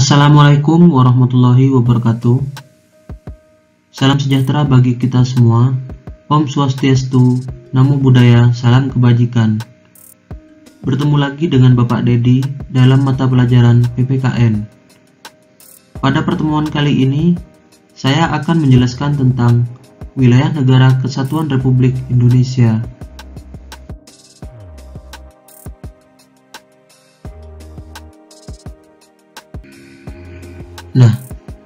Assalamualaikum warahmatullahi wabarakatuh. Salam sejahtera bagi kita semua. Om Swastiastu, Namo Buddhaya, salam kebajikan. Bertemu lagi dengan Bapak Dedi dalam mata pelajaran PPKN. Pada pertemuan kali ini, saya akan menjelaskan tentang wilayah negara Kesatuan Republik Indonesia. Nah,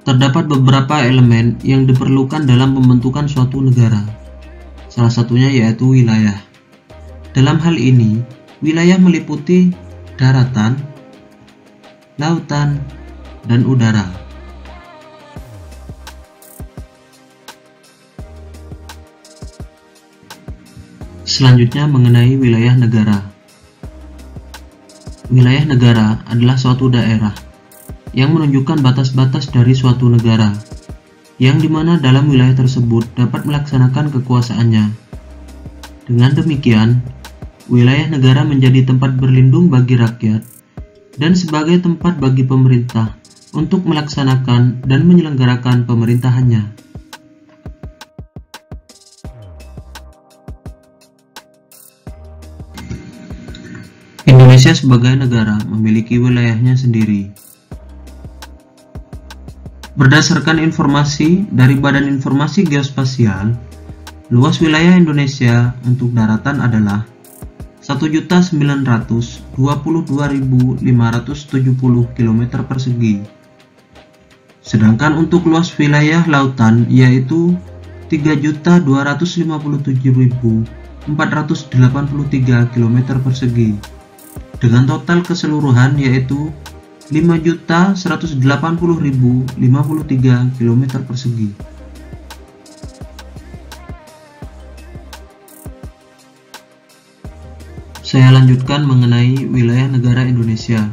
terdapat beberapa elemen yang diperlukan dalam pembentukan suatu negara. Salah satunya yaitu wilayah. Dalam hal ini, wilayah meliputi daratan, lautan, dan udara. Selanjutnya mengenai wilayah negara. Wilayah negara adalah suatu daerah yang menunjukkan batas-batas dari suatu negara, yang dimana dalam wilayah tersebut dapat melaksanakan kekuasaannya. Dengan demikian, wilayah negara menjadi tempat berlindung bagi rakyat dan sebagai tempat bagi pemerintah untuk melaksanakan dan menyelenggarakan pemerintahannya. Indonesia sebagai negara memiliki wilayahnya sendiri. Berdasarkan informasi dari Badan Informasi Geospasial, luas wilayah Indonesia untuk daratan adalah 1.922.570 km persegi. Sedangkan untuk luas wilayah lautan yaitu 3.257.483 km persegi. Dengan total keseluruhan yaitu 5.180.053 km persegi. Saya lanjutkan mengenai wilayah negara Indonesia.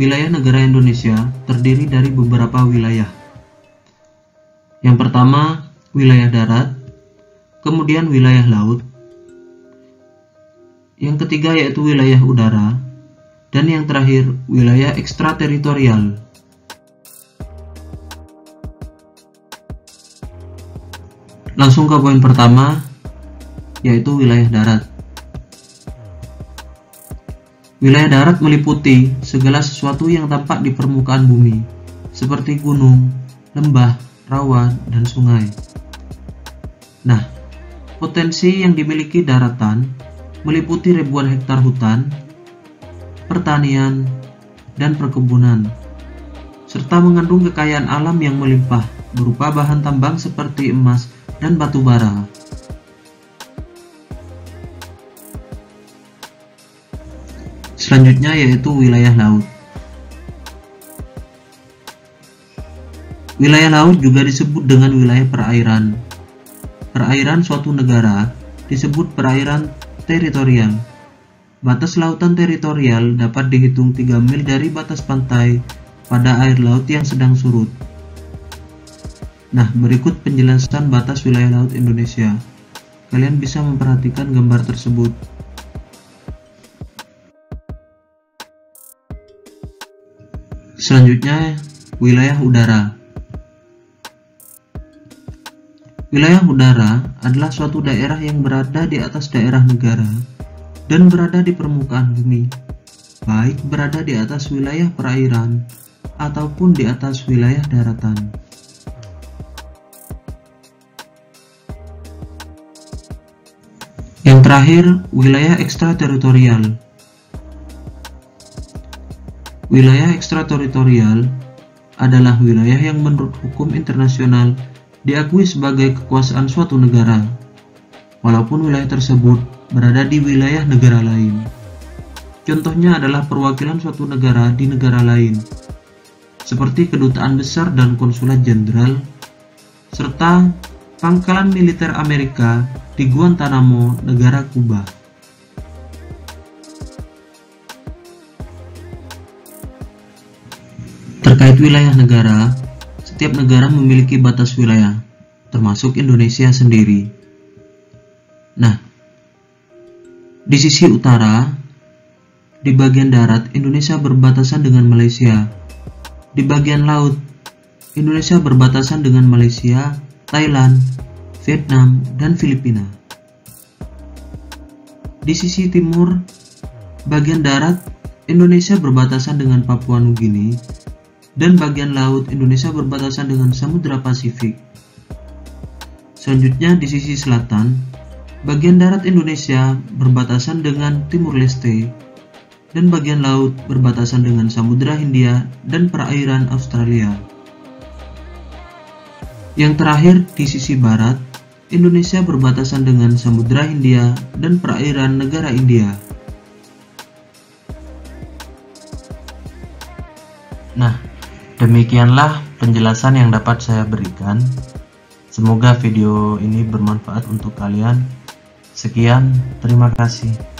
Wilayah negara Indonesia terdiri dari beberapa wilayah. Yang pertama, wilayah darat, kemudian wilayah laut. Yang ketiga yaitu wilayah udara, dan yang terakhir, wilayah ekstrateritorial. Langsung ke poin pertama, yaitu wilayah darat. Wilayah darat meliputi segala sesuatu yang tampak di permukaan bumi, seperti gunung, lembah, rawa, dan sungai. Nah, potensi yang dimiliki daratan meliputi ribuan hektar hutan, pertanian, dan perkebunan, serta mengandung kekayaan alam yang melimpah berupa bahan tambang seperti emas dan batu bara. Selanjutnya yaitu wilayah laut. Wilayah laut juga disebut dengan wilayah perairan. Perairan suatu negara disebut perairan teritorial. Batas lautan teritorial dapat dihitung 3 mil dari batas pantai pada air laut yang sedang surut. Nah, berikut penjelasan batas wilayah laut Indonesia. Kalian bisa memperhatikan gambar tersebut. Selanjutnya, wilayah udara. Wilayah udara adalah suatu daerah yang berada di atas daerah negara dan berada di permukaan bumi, baik berada di atas wilayah perairan ataupun di atas wilayah daratan. Yang terakhir, wilayah ekstrateritorial. Wilayah ekstrateritorial adalah wilayah yang menurut hukum internasional diakui sebagai kekuasaan suatu negara, walaupun wilayah tersebut berada di wilayah negara lain. Contohnya adalah perwakilan suatu negara di negara lain, seperti kedutaan besar dan konsulat jenderal, serta pangkalan militer Amerika di Guantanamo, negara Kuba. Terkait wilayah negara, setiap negara memiliki batas wilayah, termasuk Indonesia sendiri. Nah, di sisi utara, di bagian darat, Indonesia berbatasan dengan Malaysia, Di bagian laut, Indonesia berbatasan dengan Malaysia, Thailand, Vietnam, dan Filipina. Di sisi timur, bagian darat, Indonesia berbatasan dengan Papua Nugini, dan bagian laut Indonesia berbatasan dengan Samudra Pasifik. Selanjutnya di sisi selatan, bagian darat Indonesia berbatasan dengan Timur Leste, dan bagian laut berbatasan dengan Samudra Hindia dan perairan Australia. Yang terakhir di sisi barat, Indonesia berbatasan dengan Samudra Hindia dan perairan negara India. Nah, demikianlah penjelasan yang dapat saya berikan. Semoga video ini bermanfaat untuk kalian. Sekian, terima kasih.